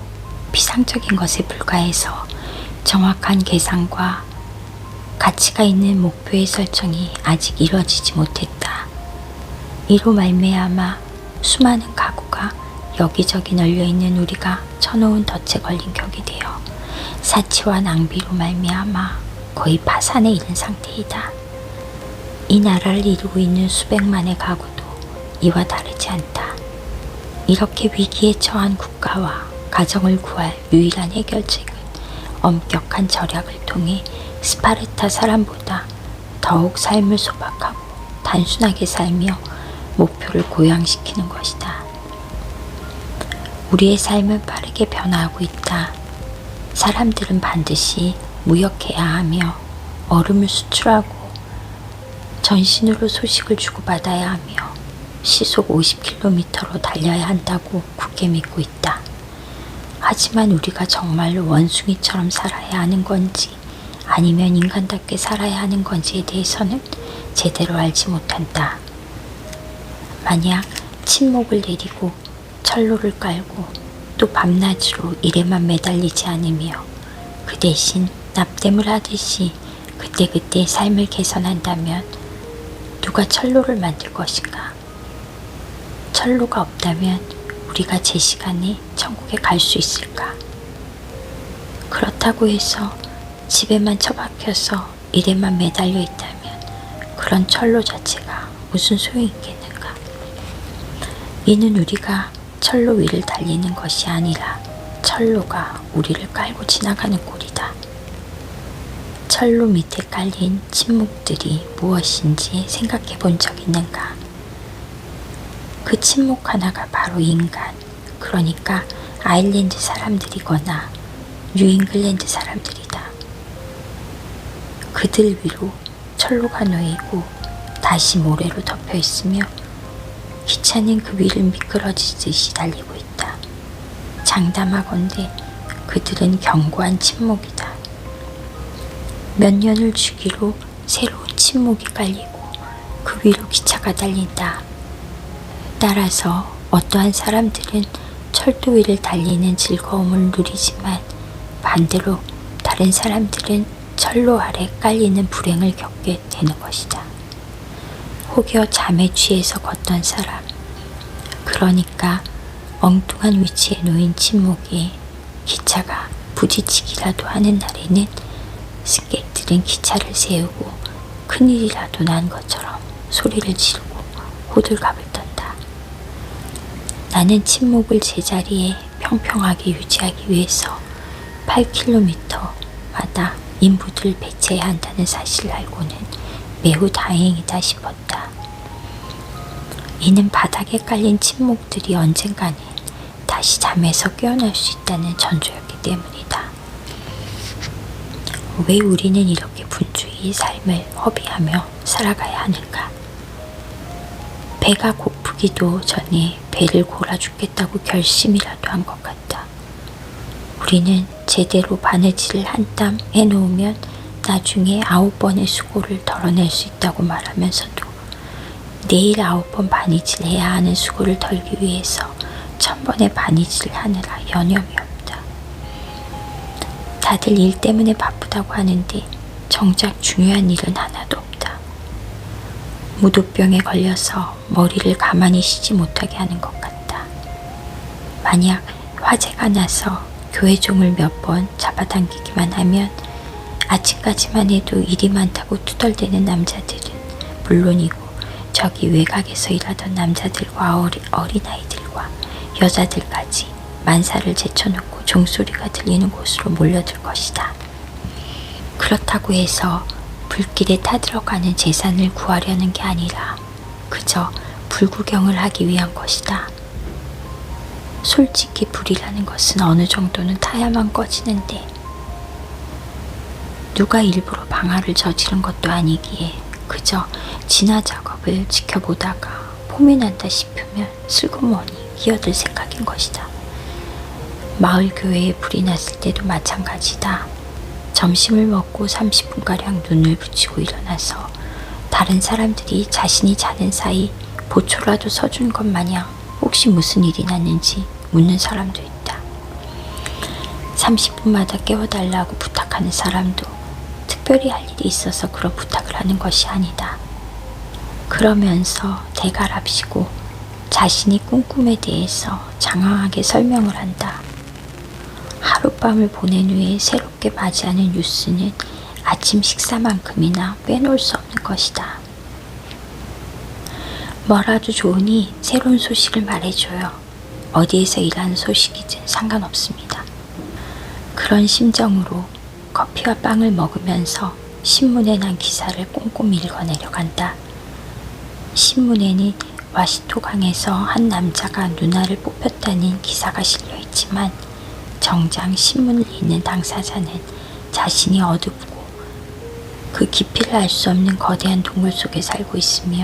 피상적인 것에 불과해서 정확한 계산과 가치가 있는 목표의 설정이 아직 이루어지지 못했다. 이로 말미암아 수많은 가구가 여기저기 널려있는 우리가 쳐놓은 덫에 걸린 격이 되어 사치와 낭비로 말미암아 거의 파산에 이른 상태이다. 이 나라를 이루고 있는 수백만의 가구도 이와 다르지 않다. 이렇게 위기에 처한 국가와 가정을 구할 유일한 해결책은 엄격한 절약을 통해 스파르타 사람보다 더욱 삶을 소박하고 단순하게 살며 목표를 고양시키는 것이다. 우리의 삶은 빠르게 변화하고 있다. 사람들은 반드시 무역해야 하며 얼음을 수출하고 전신으로 소식을 주고받아야 하며 시속 50km로 달려야 한다고 굳게 믿고 있다. 하지만 우리가 정말로 원숭이처럼 살아야 하는 건지 아니면 인간답게 살아야 하는 건지에 대해서는 제대로 알지 못한다. 만약 침묵을 내리고 철로를 깔고 또 밤낮으로 일에만 매달리지 않으며 그 대신 납땜을 하듯이 그때그때 삶을 개선한다면 누가 철로를 만들 것인가? 철로가 없다면 우리가 제 시간에 천국에 갈 수 있을까? 그렇다고 해서 집에만 처박혀서 일에만 매달려 있다면 그런 철로 자체가 무슨 소용이 있겠는가? 이는 우리가 철로 위를 달리는 것이 아니라 철로가 우리를 깔고 지나가는 꼴이다. 철로 밑에 깔린 침묵들이 무엇인지 생각해 본 적 있는가? 그 침묵 하나가 바로 인간, 그러니까 아일랜드 사람들이거나 뉴잉글랜드 사람들이다. 그들 위로 철로가 놓이고 다시 모래로 덮여 있으며 기차는 그 위를 미끄러지듯이 달리고 있다. 장담하건대 그들은 견고한 침묵이다. 몇 년을 주기로 새로운 침묵이 깔리고 그 위로 기차가 달린다. 따라서 어떠한 사람들은 철도 위를 달리는 즐거움을 누리지만 반대로 다른 사람들은 철로 아래 깔리는 불행을 겪게 되는 것이다. 혹여 잠에 취해서 걷던 사람, 그러니까 엉뚱한 위치에 놓인 침묵에 기차가 부딪히기라도 하는 날에는 승객들은 기차를 세우고 큰일이라도 난 것처럼 소리를 지르고 호들갑을 떤다. 나는 침묵을 제자리에 평평하게 유지하기 위해서 8km마다 인부들을 배치해야 한다는 사실을 알고는 매우 다행이다 싶었다. 이는 바닥에 깔린 침묵들이 언젠가는 다시 잠에서 깨어날 수 있다는 전조였기 때문이다. 왜 우리는 이렇게 분주히 삶을 허비하며 살아가야 하는가? 배가 고프기도 전에 배를 골아 죽겠다고 결심이라도 한 것 같다. 우리는 제대로 바느질을 한 땀 해놓으면 나중에 9번의 수고를 덜어낼 수 있다고 말하면서도 내일 9번 바느질 해야 하는 수고를 덜기 위해서 1000번의 바느질을 하느라 여념이 없다. 다들 일 때문에 바쁘다고 하는데 정작 중요한 일은 하나도 없다. 무도병에 걸려서 머리를 가만히 쉬지 못하게 하는 것 같다. 만약 화재가 나서 교회 종을 몇 번 잡아당기기만 하면 아침까지만 해도 일이 많다고 투덜대는 남자들은 물론이고 저기 외곽에서 일하던 남자들과 어린아이들과 여자들까지 만사를 제쳐놓고 종소리가 들리는 곳으로 몰려들 것이다. 그렇다고 해서 불길에 타들어가는 재산을 구하려는 게 아니라 그저 불구경을 하기 위한 것이다. 솔직히 불이라는 것은 어느 정도는 타야만 꺼지는데 누가 일부러 방화를 저지른 것도 아니기에 그저 진화 작업을 지켜보다가 폼이 난다 싶으면 슬그머니 끼어들 생각인 것이다. 마을 교회에 불이 났을 때도 마찬가지다. 점심을 먹고 30분가량 눈을 붙이고 일어나서 다른 사람들이 자신이 자는 사이 보초라도 서준 것 마냥 혹시 무슨 일이 났는지 묻는 사람도 있다. 30분마다 깨워달라고 부탁하는 사람도 특별히 할 일이 있어서 그런 부탁을 하는 것이 아니다. 그러면서 대가랍시고 자신이 꾼 꿈에 대해서 장황하게 설명을 한다. 하룻밤을 보낸 후에 새롭게 맞이하는 뉴스는 아침 식사만큼이나 빼놓을 수 없는 것이다. 뭐라도 좋으니 새로운 소식을 말해줘요. 어디에서 일하는 소식이든 상관없습니다. 그런 심정으로 커피와 빵을 먹으면서 신문에 난 기사를 꼼꼼히 읽어내려간다. 신문에는 와시토강에서 한 남자가 누나를 뽑혔다는 기사가 실려있지만 정작 신문을 읽는 당사자는 자신이 어둡고 그 깊이를 알 수 없는 거대한 동굴 속에 살고 있으며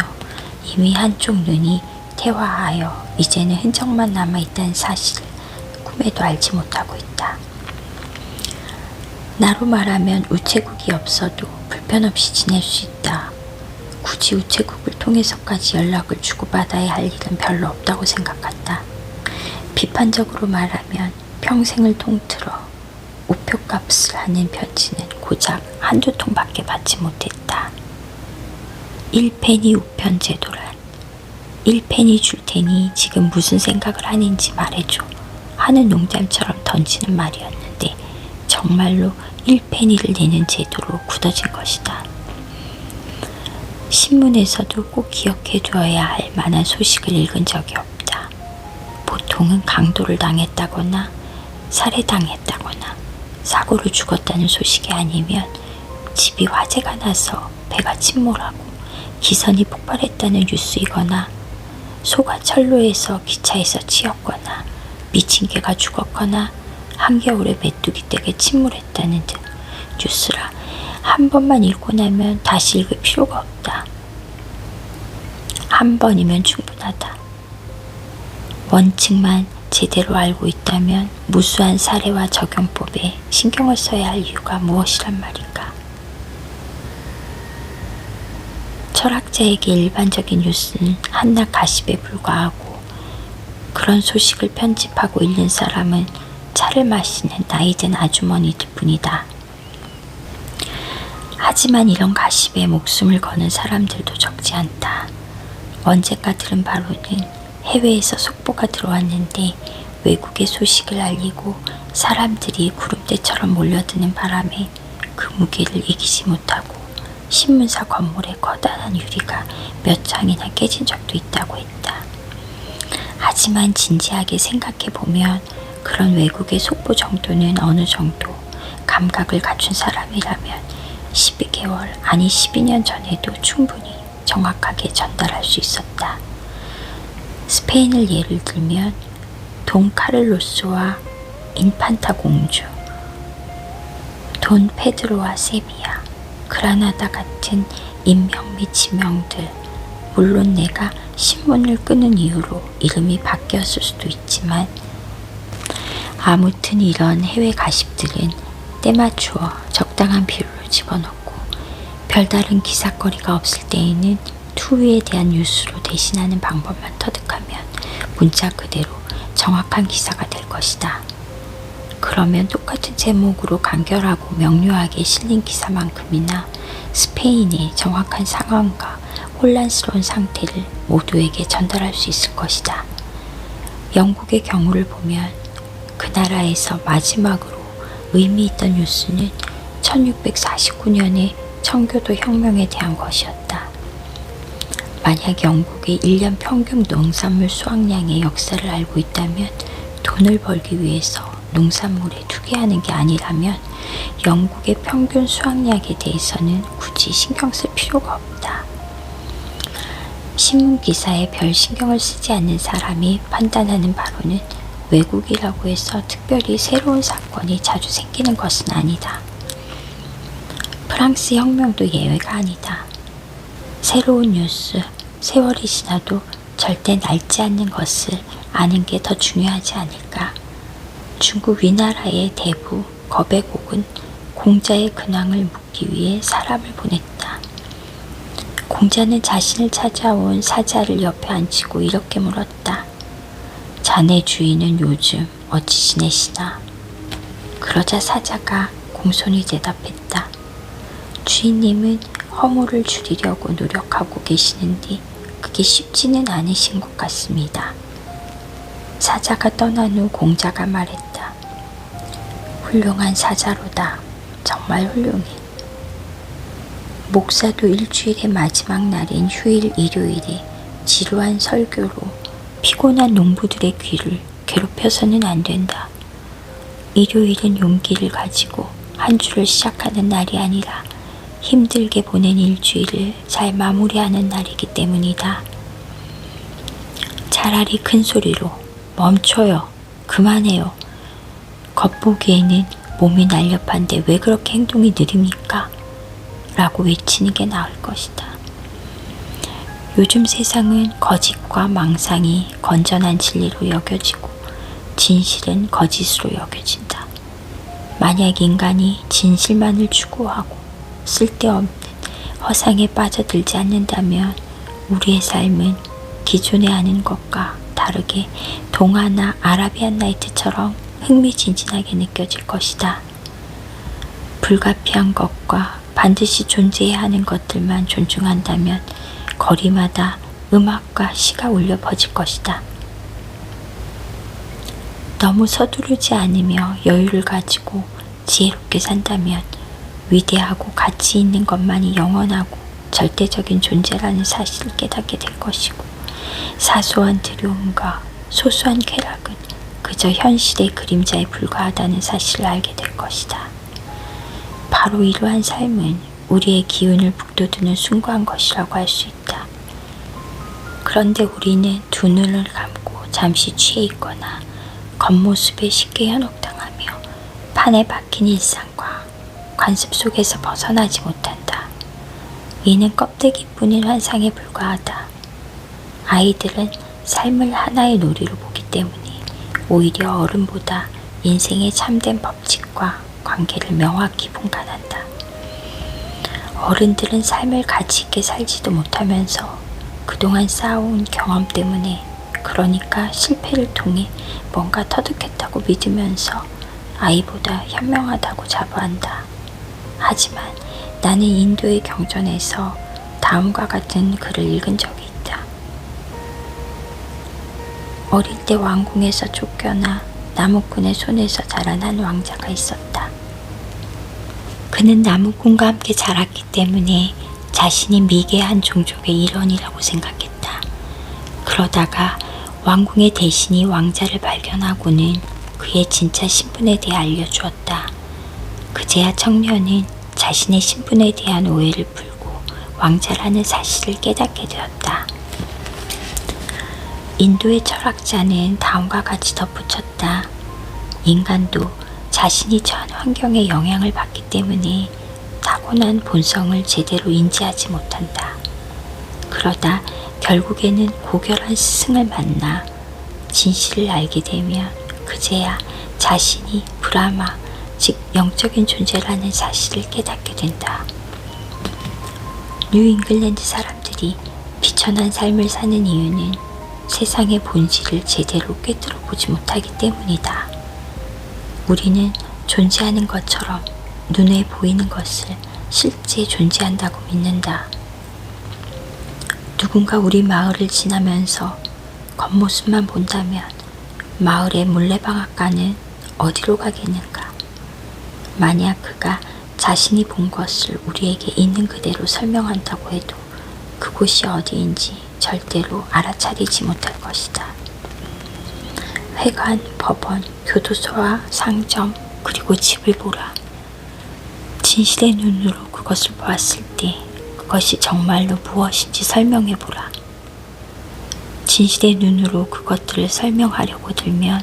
이미 한쪽 눈이 퇴화하여 이제는 흔적만 남아있다는 사실을 꿈에도 알지 못하고 있다. 나로 말하면 우체국이 없어도 불편 없이 지낼 수 있다. 굳이 우체국을 통해서까지 연락을 주고받아야 할 일은 별로 없다고 생각한다. 비판적으로 말하면 평생을 통틀어 우표값을 하는 편지는 고작 한두 통밖에 받지 못했다. 1페니 우편 제도란 1페니 줄 테니 지금 무슨 생각을 하는지 말해줘 하는 농담처럼 던지는 말이었는데 정말로 1페니를 내는 제도로 굳어진 것이다. 신문에서도 꼭 기억해 두어야 할 만한 소식을 읽은 적이 없다. 보통은 강도를 당했다거나 살해당했다거나 사고로 죽었다는 소식이 아니면 집이 화재가 나서 배가 침몰하고 기선이 폭발했다는 뉴스이거나 소가 철로에서 기차에서 치였거나 미친 개가 죽었거나 한겨울에 메뚜기 떼게 침몰했다는 등 뉴스라 한 번만 읽고 나면 다시 읽을 필요가 없다. 한 번이면 충분하다. 원칙만 제대로 알고 있다면 무수한 사례와 적용법에 신경을 써야 할 이유가 무엇이란 말인가. 철학자에게 일반적인 뉴스는 한낱 가십에 불과하고 그런 소식을 편집하고 읽는 사람은 차를 마시는 나이든 아주머니들 뿐이다. 하지만 이런 가십에 목숨을 거는 사람들도 적지 않다. 언젠가 들은 바로는 해외에서 속보가 들어왔는데 외국의 소식을 알리고 사람들이 구름대처럼 몰려드는 바람에 그 무게를 이기지 못하고 신문사 건물의 커다란 유리가 몇 장이나 깨진 적도 있다고 했다. 하지만 진지하게 생각해보면 그런 외국의 속보 정도는 어느 정도 감각을 갖춘 사람이라면 12개월 아니 12년 전에도 충분히 정확하게 전달할 수 있었다. 스페인을 예를 들면 돈 카를로스와 인판타 공주, 돈 페드로와 세비야, 그라나다 같은 인명 및 지명들, 물론 내가 신문을 끄는 이유로 이름이 바뀌었을 수도 있지만 아무튼 이런 해외 가십들은 때맞추어 적당한 비율로 집어넣고 별다른 기사거리가 없을 때에는 투유에 대한 뉴스로 대신하는 방법만 터득하면 문자 그대로 정확한 기사가 될 것이다. 그러면 똑같은 제목으로 간결하고 명료하게 실린 기사만큼이나 스페인의 정확한 상황과 혼란스러운 상태를 모두에게 전달할 수 있을 것이다. 영국의 경우를 보면 그 나라에서 마지막으로 의미 있던 뉴스는 1649년의 청교도 혁명에 대한 것이었다. 만약 영국의 1년 평균 농산물 수확량의 역사를 알고 있다면 돈을 벌기 위해서 농산물에 투기하는 게 아니라면 영국의 평균 수확량에 대해서는 굳이 신경 쓸 필요가 없다. 신문 기사에 별 신경을 쓰지 않는 사람이 판단하는 바로는 외국이라고 해서 특별히 새로운 사건이 자주 생기는 것은 아니다. 프랑스 혁명도 예외가 아니다. 새로운 뉴스, 세월이 지나도 절대 낡지 않는 것을 아는 게 더 중요하지 않을까. 중국 위나라의 대부 거백옥은 공자의 근황을 묻기 위해 사람을 보냈다. 공자는 자신을 찾아온 사자를 옆에 앉히고 이렇게 물었다. 자네 주인은 요즘 어찌 지내시나? 그러자 사자가 공손히 대답했다. 주인님은 허물을 줄이려고 노력하고 계시는데 그게 쉽지는 않으신 것 같습니다. 사자가 떠난 후 공자가 말했다. 훌륭한 사자로다. 정말 훌륭해. 목사도 일주일의 마지막 날인 휴일 일요일에 지루한 설교로 피곤한 농부들의 귀를 괴롭혀서는 안 된다. 일요일은 용기를 가지고 한 주를 시작하는 날이 아니라 힘들게 보낸 일주일을 잘 마무리하는 날이기 때문이다. 차라리 큰 소리로 멈춰요. 그만해요. 겉보기에는 몸이 날렵한데 왜 그렇게 행동이 느립니까? 라고 외치는 게 나을 것이다. 요즘 세상은 거짓과 망상이 건전한 진리로 여겨지고 진실은 거짓으로 여겨진다. 만약 인간이 진실만을 추구하고 쓸데없는 허상에 빠져들지 않는다면 우리의 삶은 기존에 아는 것과 다르게 동화나 아라비안 나이트처럼 흥미진진하게 느껴질 것이다. 불가피한 것과 반드시 존재해야 하는 것들만 존중한다면 거리마다 음악과 시가 울려 퍼질 것이다. 너무 서두르지 않으며 여유를 가지고 지혜롭게 산다면 위대하고 가치 있는 것만이 영원하고 절대적인 존재라는 사실을 깨닫게 될 것이고, 사소한 두려움과 소소한 쾌락은 그저 현실의 그림자에 불과하다는 사실을 알게 될 것이다. 바로 이러한 삶은 우리의 기운을 북돋우는 숭고한 것이라고 할 수 있다. 그런데 우리는 두 눈을 감고 잠시 취해 있거나 겉모습에 쉽게 현혹당하며 판에 박힌 일상과 관습 속에서 벗어나지 못한다. 이는 껍데기뿐인 환상에 불과하다. 아이들은 삶을 하나의 놀이로 보기 때문에 오히려 어른보다 인생의 참된 법칙과 관계를 명확히 분간한다. 어른들은 삶을 가치 있게 살지도 못하면서 그동안 쌓아온 경험 때문에, 그러니까 실패를 통해 뭔가 터득했다고 믿으면서 아이보다 현명하다고 자부한다. 하지만 나는 인도의 경전에서 다음과 같은 글을 읽은 적이 있다. 어릴 때 왕궁에서 쫓겨나 나무꾼의 손에서 자란 한 왕자가 있었다. 그는 나무꾼과 함께 자랐기 때문에 자신이 미개한 종족의 일원이라고 생각했다. 그러다가 왕궁의 대신이 왕자를 발견하고는 그의 진짜 신분에 대해 알려주었다. 그제야 청년은 자신의 신분에 대한 오해를 풀고 왕자라는 사실을 깨닫게 되었다. 인도의 철학자는 다음과 같이 덧붙였다. 인간도 자신이 처한 환경의 영향을 받기 때문에 타고난 본성을 제대로 인지하지 못한다. 그러다 결국에는 고결한 스승을 만나 진실을 알게 되면 그제야 자신이 브라마, 즉 영적인 존재라는 사실을 깨닫게 된다. 뉴잉글랜드 사람들이 비천한 삶을 사는 이유는 세상의 본질을 제대로 꿰뚫어 보지 못하기 때문이다. 우리는 존재하는 것처럼 눈에 보이는 것을 실제 존재한다고 믿는다. 누군가 우리 마을을 지나면서 겉모습만 본다면 마을의 물레방앗간은 어디로 가겠는가? 만약 그가 자신이 본 것을 우리에게 있는 그대로 설명한다고 해도 그곳이 어디인지 절대로 알아차리지 못할 것이다. 회관, 법원, 교도소와 상점, 그리고 집을 보라. 진실의 눈으로 그것을 보았을 때 그것이 정말로 무엇인지 설명해 보라. 진실의 눈으로 그것들을 설명하려고 들면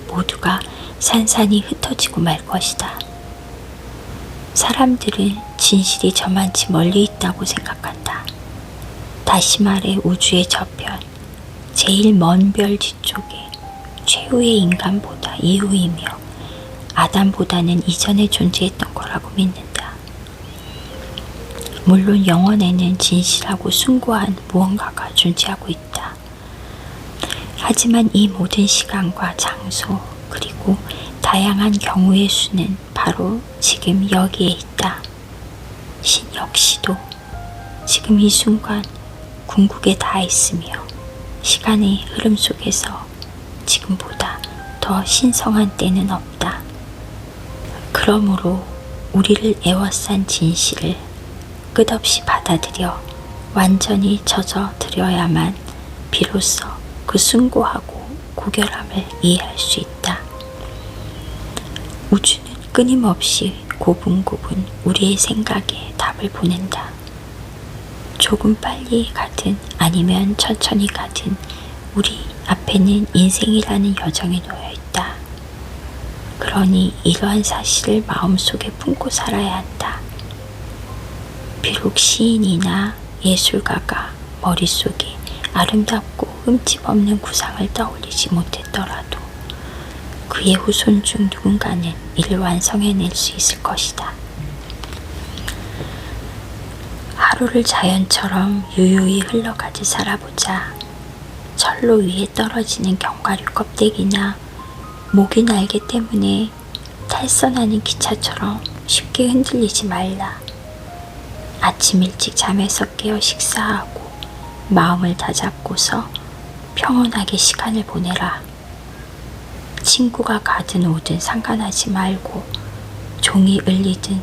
모두가 산산이 흩어지고 말 것이다. 사람들은 진실이 저만치 멀리 있다고 생각한다. 다시 말해 우주의 저편, 제일 먼 별 뒤쪽에 최후의 인간보다 이후이며 아담보다는 이전에 존재했던 거라고 믿는다. 물론 영원에는 진실하고 숭고한 무언가가 존재하고 있다. 하지만 이 모든 시간과 장소 그리고 다양한 경우의 수는 바로 지금 여기에 있다. 신 역시도 지금 이 순간 궁극에 닿아 있으며 시간의 흐름 속에서 지금보다 더 신성한 때는 없다. 그러므로 우리를 애워싼 진실을 끝없이 받아들여 완전히 젖어들여야만 비로소 그 숭고하고 고결함을 이해할 수 있다. 우주는 끊임없이 고분고분 우리의 생각에 답을 보낸다. 조금 빨리 가든 아니면 천천히 가든 우리 앞에는 인생이라는 여정에 놓여 있다. 그러니 이러한 사실을 마음속에 품고 살아야 한다. 비록 시인이나 예술가가 머릿속에 아름답고 흠집 없는 구상을 떠올리지 못했더라도 그의 후손 중 누군가는 이를 완성해낼 수 있을 것이다. 하루를 자연처럼 유유히 흘러가듯 살아보자. 철로 위에 떨어지는 견과류 껍데기나 모기 날개 때문에 탈선하는 기차처럼 쉽게 흔들리지 말라. 아침 일찍 잠에서 깨어 식사하고 마음을 다잡고서 평온하게 시간을 보내라. 친구가 가든 오든 상관하지 말고 종이 울리든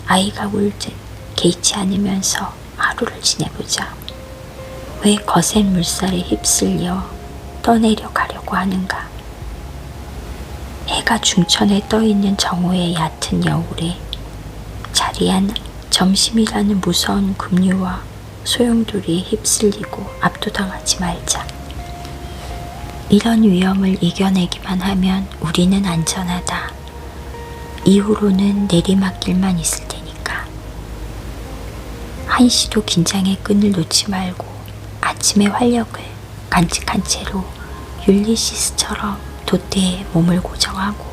아이가 울든 개의치 않으면서 하루를 지내보자. 왜 거센 물살에 휩쓸려 떠내려 가려고 하는가? 해가 중천에 떠있는 정오의 얕은 여울에 자리한 점심이라는 무서운 급류와 소용돌이에 휩쓸리고 압도당하지 말자. 이런 위험을 이겨내기만 하면 우리는 안전하다. 이후로는 내리막길만 있을 테니까. 한시도 긴장의 끈을 놓지 말고 아침의 활력을 간직한 채로 율리시스처럼 돛대에 몸을 고정하고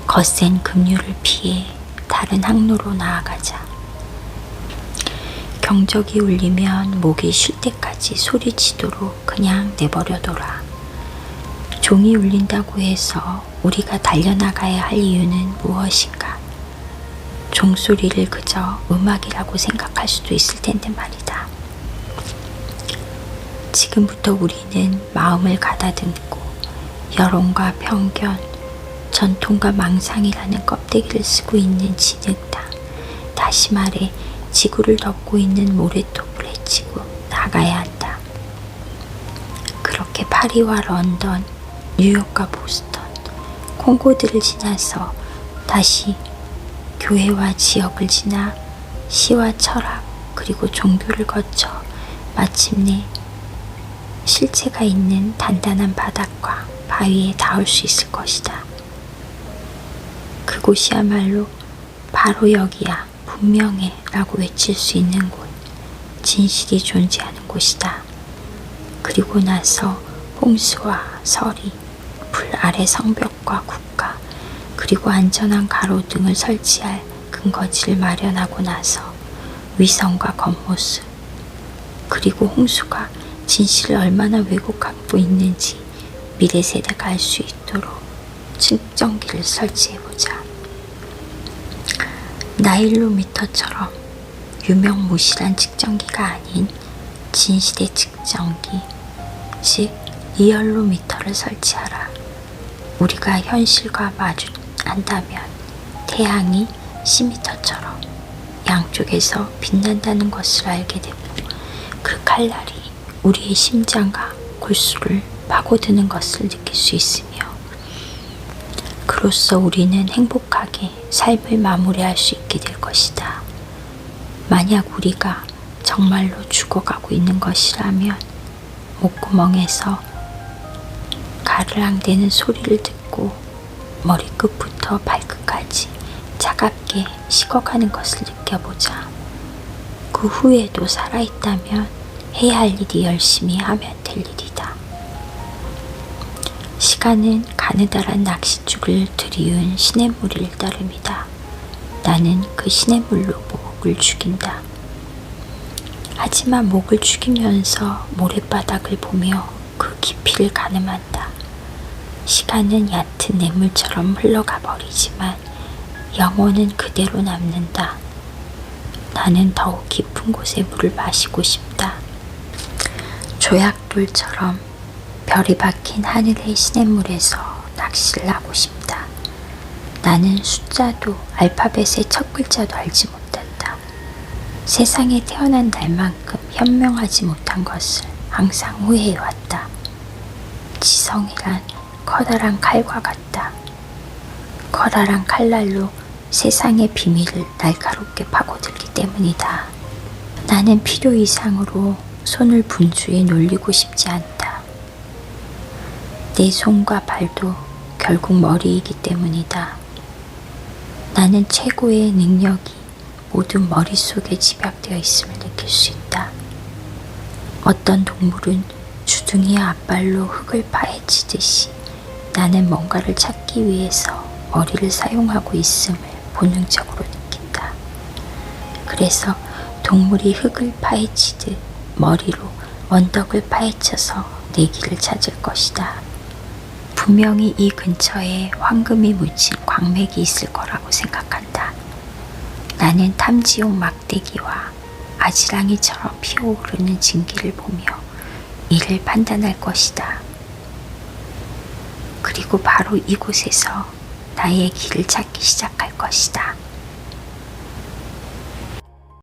거센 급류를 피해 다른 항로로 나아가자. 경적이 울리면 목이 쉴 때까지 소리치도록 그냥 내버려둬라. 종이 울린다고 해서 우리가 달려나가야 할 이유는 무엇인가? 종소리를 그저 음악이라고 생각할 수도 있을 텐데 말이다. 지금부터 우리는 마음을 가다듬고 여론과 편견, 전통과 망상이라는 껍데기를 쓰고 있는 진흙탕, 다시 말해 지구를 덮고 있는 모래톱을 헤치고 나가야 한다. 그렇게 파리와 런던, 뉴욕과 보스턴, 콩고드를 지나서 다시 교회와 지역을 지나 시와 철학 그리고 종교를 거쳐 마침내 실체가 있는 단단한 바닥과 바위에 닿을 수 있을 것이다. 그곳이야말로 바로 여기야 분명해 라고 외칠 수 있는 곳, 진실이 존재하는 곳이다. 그리고 나서 홍수와 서리, 불 아래 성벽과 국가, 그리고 안전한 가로등을 설치할 근거지를 마련하고 나서 위성과 겉모습, 그리고 홍수가 진실을 얼마나 왜곡하고 있는지 미래 세대가 알 수 있도록 측정기를 설치해보자. 나일로미터처럼 유명무실한 측정기가 아닌 진실의 측정기, 즉 리얼로미터를 설치하라. 우리가 현실과 마주한다면 태양이 10m처럼 양쪽에서 빛난다는 것을 알게 되고 그 칼날이 우리의 심장과 골수를 파고드는 것을 느낄 수 있으며 그로써 우리는 행복하게 삶을 마무리할 수 있게 될 것이다. 만약 우리가 정말로 죽어가고 있는 것이라면 목구멍에서 가르랑대는 소리를 듣고 머리끝부터 발끝까지 차갑게 식어가는 것을 느껴보자. 그 후에도 살아있다면 해야 할 일이 열심히 하면 될 일이다. 시간은 가느다란 낚싯줄을 들이운 시냇물을 따름이다. 나는 그 시냇물로 목을 죽인다. 하지만 목을 죽이면서 모래바닥을 보며 그 깊이를 가늠한다. 시간은 얕은 냇물처럼 흘러가 버리지만 영혼은 그대로 남는다. 나는 더욱 깊은 곳의 물을 마시고 싶다. 조약돌처럼 별이 박힌 하늘의 시냇물에서 낚시를 하고 싶다. 나는 숫자도 알파벳의 첫 글자도 알지 못한다. 세상에 태어난 날만큼 현명하지 못한 것을 항상 후회해왔다. 지성이란 커다란 칼과 같다. 커다란 칼날로 세상의 비밀을 날카롭게 파고들기 때문이다. 나는 필요 이상으로 손을 분주히 놀리고 싶지 않다. 내 손과 발도 결국 머리이기 때문이다. 나는 최고의 능력이 모두 머릿속에 집약되어 있음을 느낄 수 있다. 어떤 동물은 주둥이와 앞발로 흙을 파헤치듯이 나는 뭔가를 찾기 위해서 머리를 사용하고 있음을 본능적으로 느낀다. 그래서 동물이 흙을 파헤치듯 머리로 언덕을 파헤쳐서 내 길을 찾을 것이다. 분명히 이 근처에 황금이 묻힌 광맥이 있을 거라고 생각한다. 나는 탐지용 막대기와 아지랑이처럼 피어오르는 증기를 보며 이를 판단할 것이다. 그리고 바로 이곳에서 나의 길을 찾기 시작할 것이다.